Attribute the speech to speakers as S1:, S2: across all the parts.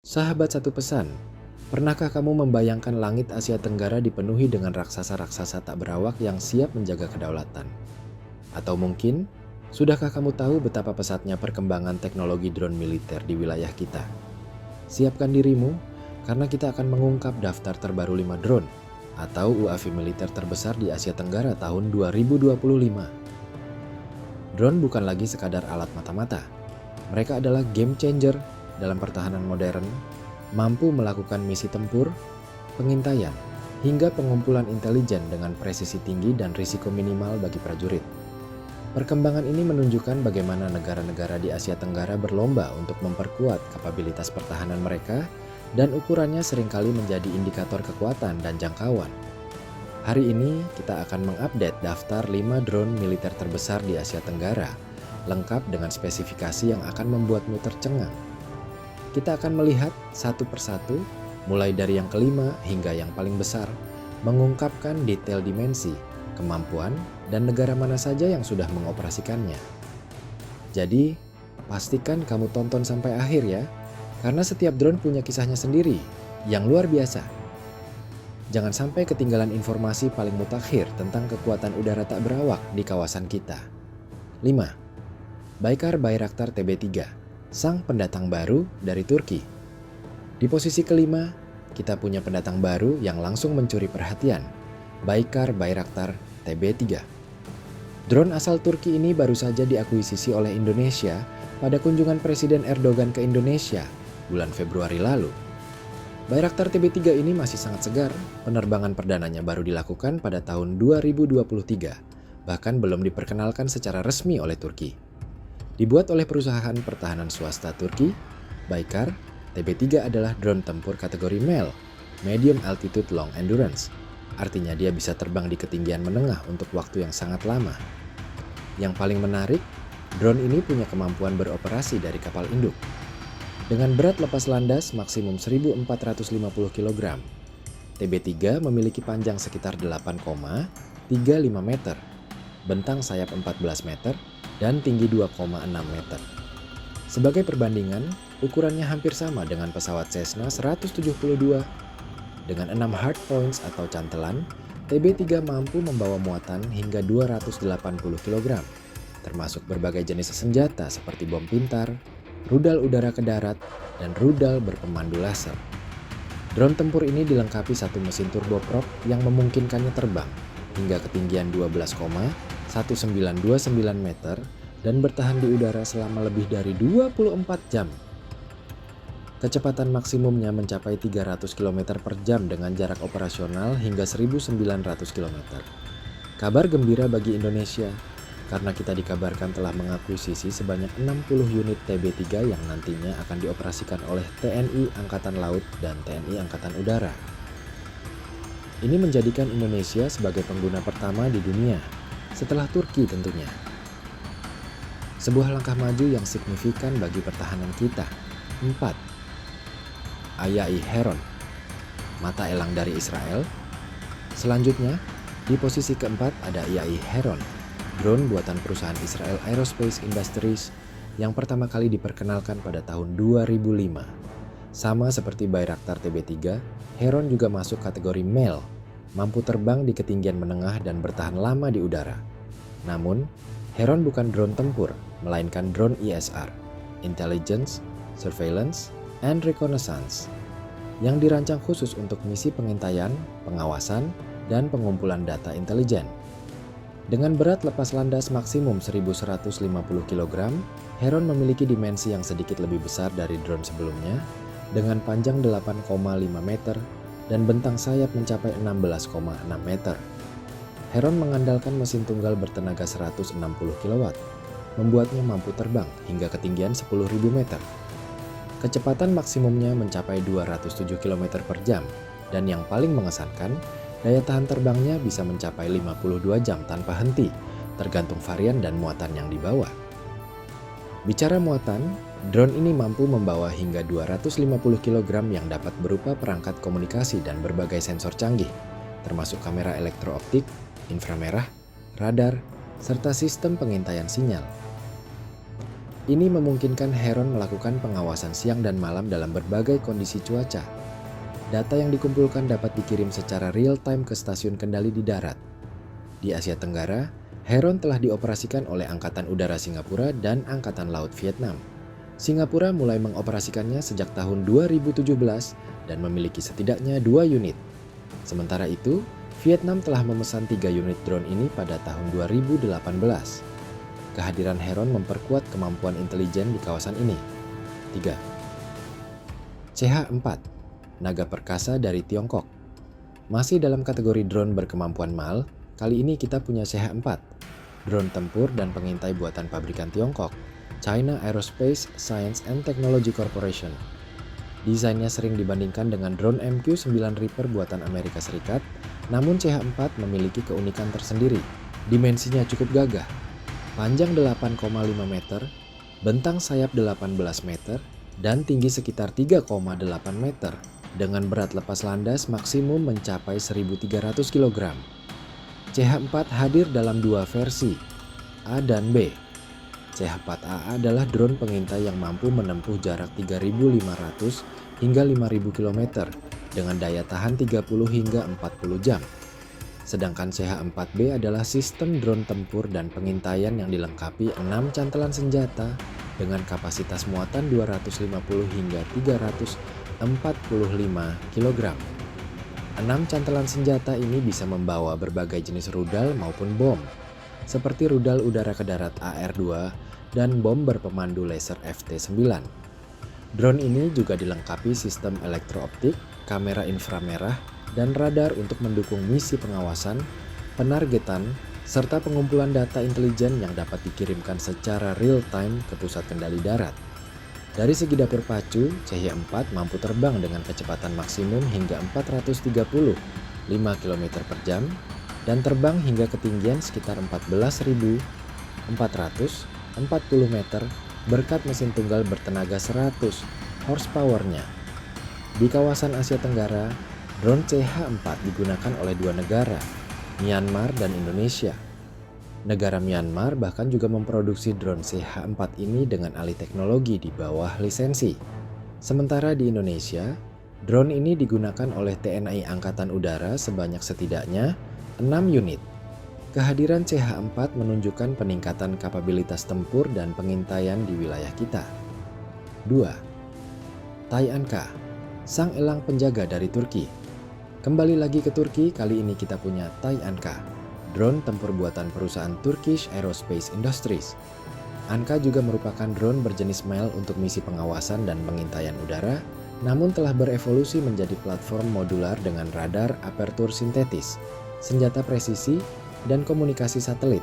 S1: Sahabat satu pesan, pernahkah kamu membayangkan langit Asia Tenggara dipenuhi dengan raksasa-raksasa tak berawak yang siap menjaga kedaulatan? Atau mungkin, sudahkah kamu tahu betapa pesatnya perkembangan teknologi drone militer di wilayah kita? Siapkan dirimu, karena kita akan mengungkap daftar terbaru 5 drone atau UAV militer terbesar di Asia Tenggara tahun 2025. Drone bukan lagi sekadar alat mata-mata. Mereka adalah game changer dalam pertahanan modern, mampu melakukan misi tempur, pengintaian, hingga pengumpulan intelijen dengan presisi tinggi dan risiko minimal bagi prajurit. Perkembangan ini menunjukkan bagaimana negara-negara di Asia Tenggara berlomba untuk memperkuat kapabilitas pertahanan mereka, dan ukurannya seringkali menjadi indikator kekuatan dan jangkauan. Hari ini kita akan mengupdate daftar 5 drone militer terbesar di Asia Tenggara, lengkap dengan spesifikasi yang akan membuatmu tercengang. Kita akan melihat satu persatu, mulai dari yang kelima hingga yang paling besar, mengungkapkan detail dimensi, kemampuan, dan negara mana saja yang sudah mengoperasikannya. Jadi, pastikan kamu tonton sampai akhir ya, karena setiap drone punya kisahnya sendiri, yang luar biasa. Jangan sampai ketinggalan informasi paling mutakhir tentang kekuatan udara tak berawak di kawasan kita. 5. Baykar Bayraktar TB3, sang pendatang baru dari Turki. Di posisi kelima, kita punya pendatang baru yang langsung mencuri perhatian, Baykar Bayraktar TB3. Drone asal Turki ini baru saja diakuisisi oleh Indonesia pada kunjungan Presiden Erdogan ke Indonesia bulan Februari lalu. Bayraktar TB3 ini masih sangat segar, penerbangan perdananya baru dilakukan pada tahun 2023, bahkan belum diperkenalkan secara resmi oleh Turki. Dibuat oleh perusahaan pertahanan swasta Turki, Baykar TB3 adalah drone tempur kategori MEL, Medium Altitude Long Endurance. Artinya dia bisa terbang di ketinggian menengah untuk waktu yang sangat lama. Yang paling menarik, drone ini punya kemampuan beroperasi dari kapal induk. Dengan berat lepas landas maksimum 1.450 kg, TB3 memiliki panjang sekitar 8,35 meter, bentang sayap 14 meter, dan tinggi 2,6 meter. Sebagai perbandingan, ukurannya hampir sama dengan pesawat Cessna 172. Dengan 6 hard points atau cantelan, TB3 mampu membawa muatan hingga 280 kg, termasuk berbagai jenis senjata seperti bom pintar, rudal udara ke darat, dan rudal berpemandu laser. Drone tempur ini dilengkapi satu mesin turboprop yang memungkinkannya terbang hingga ketinggian 12,1929 meter dan bertahan di udara selama lebih dari 24 jam. Kecepatan maksimumnya mencapai 300 km per jam dengan jarak operasional hingga 1.900 km. Kabar gembira bagi Indonesia, karena kita dikabarkan telah mengakuisisi sebanyak 60 unit TB3 yang nantinya akan dioperasikan oleh TNI Angkatan Laut dan TNI Angkatan Udara. Ini menjadikan Indonesia sebagai pengguna pertama di dunia, setelah Turki tentunya. Sebuah langkah maju yang signifikan bagi pertahanan kita. 4. Ayai Heron, mata elang dari Israel. Selanjutnya, di posisi keempat ada Ayai Heron, drone buatan perusahaan Israel Aerospace Industries yang pertama kali diperkenalkan pada tahun 2005. Sama seperti Bayraktar TB3, Heron juga masuk kategori MEL, mampu terbang di ketinggian menengah dan bertahan lama di udara. Namun, Heron bukan drone tempur, melainkan drone ISR, Intelligence, Surveillance, and Reconnaissance, yang dirancang khusus untuk misi pengintaian, pengawasan, dan pengumpulan data intelijen. Dengan berat lepas landas maksimum 1.150 kg, Heron memiliki dimensi yang sedikit lebih besar dari drone sebelumnya, dengan panjang 8,5 meter dan bentang sayap mencapai 16,6 meter. Heron mengandalkan mesin tunggal bertenaga 160 kW, membuatnya mampu terbang hingga ketinggian 10.000 meter. Kecepatan maksimumnya mencapai 207 km per jam, dan yang paling mengesankan, daya tahan terbangnya bisa mencapai 52 jam tanpa henti, tergantung varian dan muatan yang dibawa. Bicara muatan, drone ini mampu membawa hingga 250 kg yang dapat berupa perangkat komunikasi dan berbagai sensor canggih, termasuk kamera elektrooptik, inframerah, radar, serta sistem pengintaian sinyal. Ini memungkinkan Heron melakukan pengawasan siang dan malam dalam berbagai kondisi cuaca. Data yang dikumpulkan dapat dikirim secara real-time ke stasiun kendali di darat. Di Asia Tenggara, Heron telah dioperasikan oleh Angkatan Udara Singapura dan Angkatan Laut Vietnam. Singapura mulai mengoperasikannya sejak tahun 2017 dan memiliki setidaknya 2 unit. Sementara itu, Vietnam telah memesan 3 unit drone ini pada tahun 2018. Kehadiran Heron memperkuat kemampuan intelijen di kawasan ini. 3. CH-4, naga perkasa dari Tiongkok. Masih dalam kategori drone berkemampuan mahal, kali ini kita punya CH-4, drone tempur dan pengintai buatan pabrikan Tiongkok, China Aerospace Science and Technology Corporation. Desainnya sering dibandingkan dengan drone MQ-9 Reaper buatan Amerika Serikat, namun CH-4 memiliki keunikan tersendiri. Dimensinya cukup gagah, panjang 8,5 meter, bentang sayap 18 meter, dan tinggi sekitar 3,8 meter, dengan berat lepas landas maksimum mencapai 1.300 kg. CH-4 hadir dalam 2 versi, A dan B. CH-4A adalah drone pengintai yang mampu menempuh jarak 3.500 hingga 5.000 km dengan daya tahan 30 hingga 40 jam. Sedangkan CH-4B adalah sistem drone tempur dan pengintaian yang dilengkapi 6 cantelan senjata dengan kapasitas muatan 250 hingga 345 kg. 6 cantelan senjata ini bisa membawa berbagai jenis rudal maupun bom, seperti rudal udara ke darat AR-2 dan bom berpemandu laser FT-9. Drone ini juga dilengkapi sistem elektrooptik, kamera inframerah, dan radar untuk mendukung misi pengawasan, penargetan, serta pengumpulan data intelijen yang dapat dikirimkan secara real-time ke pusat kendali darat. Dari segi dapur pacu, CH-4 mampu terbang dengan kecepatan maksimum hingga 435 km per jam dan terbang hingga ketinggian sekitar 14.440 meter berkat mesin tunggal bertenaga 100 horsepower-nya. Di kawasan Asia Tenggara, drone CH-4 digunakan oleh 2 negara, Myanmar dan Indonesia. Negara Myanmar bahkan juga memproduksi drone CH-4 ini dengan alih teknologi di bawah lisensi. Sementara di Indonesia, drone ini digunakan oleh TNI Angkatan Udara sebanyak setidaknya 6 unit. Kehadiran CH-4 menunjukkan peningkatan kapabilitas tempur dan pengintaian di wilayah kita. 2. Tay-Anka, sang elang penjaga dari Turki. Kembali lagi ke Turki, kali ini kita punya Tay-Anka, drone tempur buatan perusahaan Turkish Aerospace Industries. Anka juga merupakan drone berjenis MALE untuk misi pengawasan dan pengintaian udara, namun telah berevolusi menjadi platform modular dengan radar apertur sintetis, senjata presisi, dan komunikasi satelit.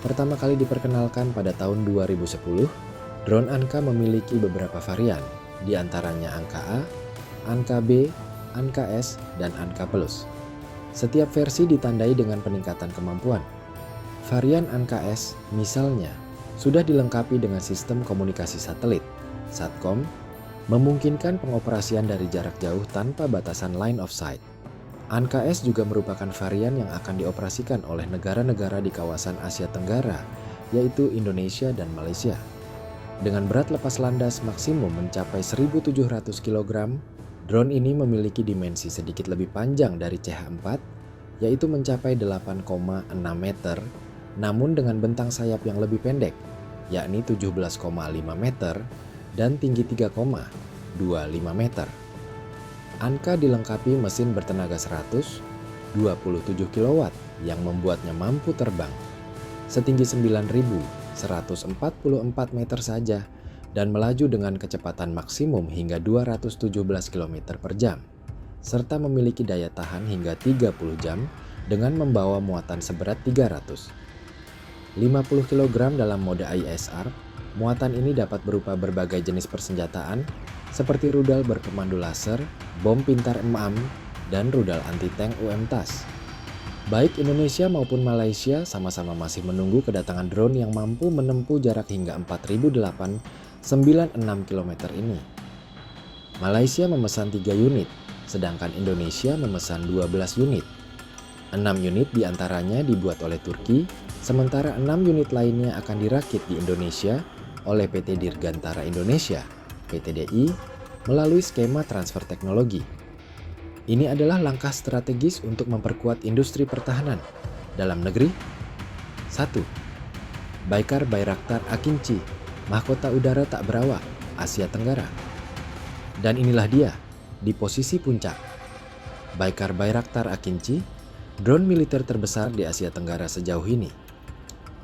S1: Pertama kali diperkenalkan pada tahun 2010, drone Anka memiliki beberapa varian, di antaranya Anka A, Anka B, Anka S, dan Anka Plus. Setiap versi ditandai dengan peningkatan kemampuan. Varian Anka S, misalnya, sudah dilengkapi dengan sistem komunikasi satelit, SATCOM, memungkinkan pengoperasian dari jarak jauh tanpa batasan line of sight. Anka S juga merupakan varian yang akan dioperasikan oleh negara-negara di kawasan Asia Tenggara, yaitu Indonesia dan Malaysia. Dengan berat lepas landas maksimum mencapai 1.700 kg, drone ini memiliki dimensi sedikit lebih panjang dari CH-4, yaitu mencapai 8,6 meter, namun dengan bentang sayap yang lebih pendek, yakni 17,5 meter dan tinggi 3,25 meter. Anka dilengkapi mesin bertenaga 127 kW yang membuatnya mampu terbang setinggi 9.144 meter saja dan melaju dengan kecepatan maksimum hingga 217 km per jam, serta memiliki daya tahan hingga 30 jam dengan membawa muatan seberat 350 kg dalam mode ISR. Muatan ini dapat berupa berbagai jenis persenjataan seperti rudal berpemandu laser, bom pintar MAM, dan rudal anti-tank UMTAS. Baik Indonesia maupun Malaysia sama-sama masih menunggu kedatangan drone yang mampu menempuh jarak hingga 4.896 km ini. Malaysia memesan 3 unit, sedangkan Indonesia memesan 12 unit. 6 unit diantaranya dibuat oleh Turki, sementara 6 unit lainnya akan dirakit di Indonesia oleh PT Dirgantara Indonesia (PTDI) melalui skema transfer teknologi. Ini adalah langkah strategis untuk memperkuat industri pertahanan dalam negeri. 1. Baykar Bayraktar Akinci, mahkota udara tak berawak Asia Tenggara. Dan inilah dia, di posisi puncak. Baykar Bayraktar Akinci, drone militer terbesar di Asia Tenggara sejauh ini.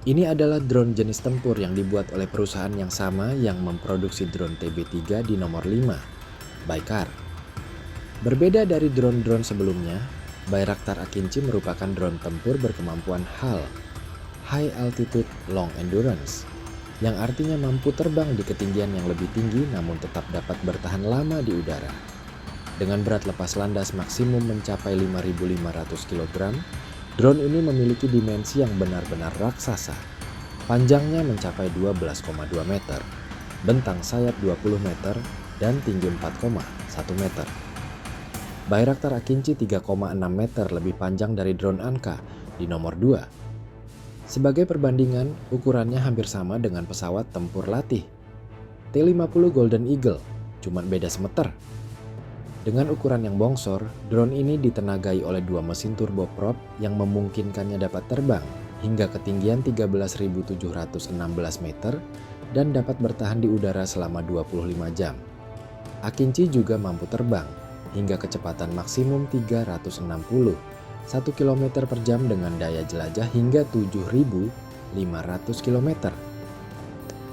S1: Ini adalah drone jenis tempur yang dibuat oleh perusahaan yang sama yang memproduksi drone TB3 di nomor 5, Baykar. Berbeda dari drone-drone sebelumnya, Bayraktar Akinci merupakan drone tempur berkemampuan HAL, High Altitude Long Endurance, yang artinya mampu terbang di ketinggian yang lebih tinggi namun tetap dapat bertahan lama di udara. Dengan berat lepas landas maksimum mencapai 5.500 kg, drone ini memiliki dimensi yang benar-benar raksasa. Panjangnya mencapai 12,2 meter, bentang sayap 20 meter, dan tinggi 4,1 meter. Bayraktar Akinci 3,6 meter lebih panjang dari drone Anka di nomor 2. Sebagai perbandingan, ukurannya hampir sama dengan pesawat tempur latih T-50 Golden Eagle, cuma beda semeter. Dengan ukuran yang bongsor, drone ini ditenagai oleh 2 mesin turboprop yang memungkinkannya dapat terbang hingga ketinggian 13.716 meter dan dapat bertahan di udara selama 25 jam. Akinci juga mampu terbang hingga kecepatan maksimum 360 1 km per jam dengan daya jelajah hingga 7.500 km.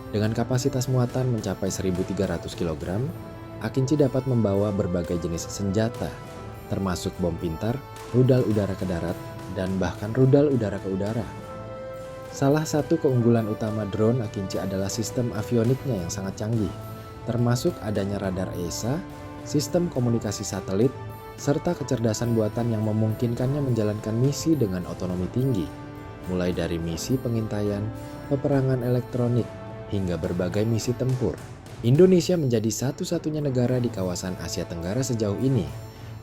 S1: Dengan kapasitas muatan mencapai 1.300 kg, Akinci dapat membawa berbagai jenis senjata, termasuk bom pintar, rudal udara ke darat, dan bahkan rudal udara ke udara. Salah satu keunggulan utama drone Akinci adalah sistem avioniknya yang sangat canggih, termasuk adanya radar ESA, sistem komunikasi satelit, serta kecerdasan buatan yang memungkinkannya menjalankan misi dengan otonomi tinggi, mulai dari misi pengintaian, peperangan elektronik, hingga berbagai misi tempur. Indonesia menjadi satu-satunya negara di kawasan Asia Tenggara sejauh ini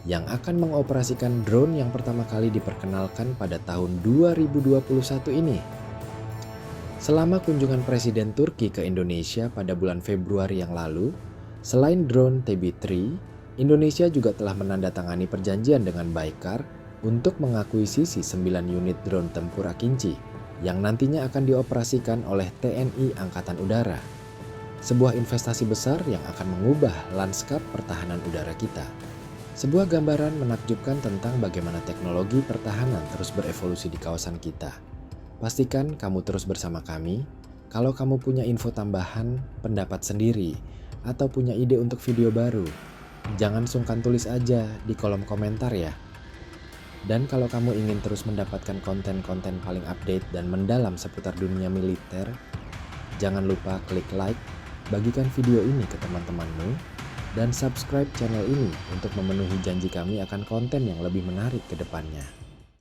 S1: yang akan mengoperasikan drone yang pertama kali diperkenalkan pada tahun 2021 ini. Selama kunjungan Presiden Turki ke Indonesia pada bulan Februari yang lalu, selain drone TB3, Indonesia juga telah menandatangani perjanjian dengan Baykar untuk mengakuisisi 9 unit drone tempur Akinci yang nantinya akan dioperasikan oleh TNI Angkatan Udara. Sebuah investasi besar yang akan mengubah lanskap pertahanan udara kita. Sebuah gambaran menakjubkan tentang bagaimana teknologi pertahanan terus berevolusi di kawasan kita. Pastikan kamu terus bersama kami. Kalau kamu punya info tambahan, pendapat sendiri, atau punya ide untuk video baru, jangan sungkan tulis aja di kolom komentar ya. Dan kalau kamu ingin terus mendapatkan konten-konten paling update dan mendalam seputar dunia militer, jangan lupa klik like, bagikan video ini ke teman-temanmu, dan subscribe channel ini untuk memenuhi janji kami akan konten yang lebih menarik ke depannya.